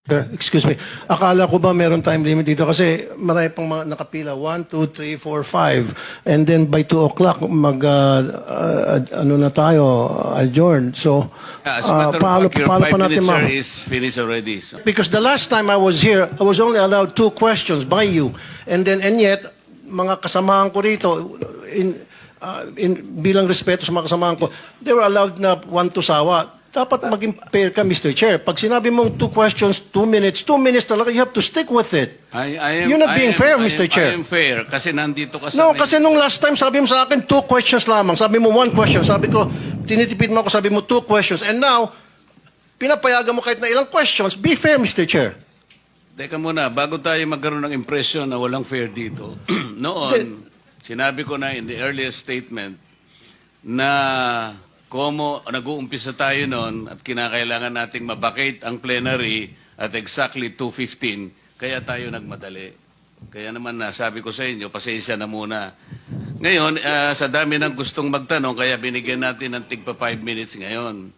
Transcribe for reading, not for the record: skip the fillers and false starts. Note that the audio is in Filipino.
Sir, excuse me. Akala ko ba meron time limit dito kasi marami pang mga nakapila. 1, 2, 3, 4, 5. And then by 2 o'clock, ano na tayo, adjourn. So, As a matter of fact, your paano 5 pa natin minutes, sir, is finished already. So. Because the last time I was here, I was only allowed 2 questions by you. And yet, mga kasamahan ko rito, bilang respeto sa mga kasamahan ko, they were allowed na 1 to sawa. Dapat maging fair ka, Mr. Chair. Pag sinabi mong 2 questions, 2 minutes talaga, you have to stick with it. You're not being fair, Mr. Chair. I am fair kasi nandito ka sa... No, kasi nung last time, sabi mo sa akin, 2 questions lamang. Sabi mo 1 question. Sabi ko, tinitipid mo ako, sabi mo 2 questions. And now, pinapayagan mo kahit na ilang questions. Be fair, Mr. Chair. Teka muna, bago tayo magkaroon ng impression na walang fair dito, noon, sinabi ko na in the earliest statement na komo nag-uumpisa tayo noon at kinakailangan nating mabakate ang plenary at exactly 2:15, kaya tayo nagmadali. Kaya naman sabi ko sa inyo, pasensya na muna. Ngayon, sa dami ng gustong magtanong, kaya binigyan natin ng tigpa 5 minutes ngayon.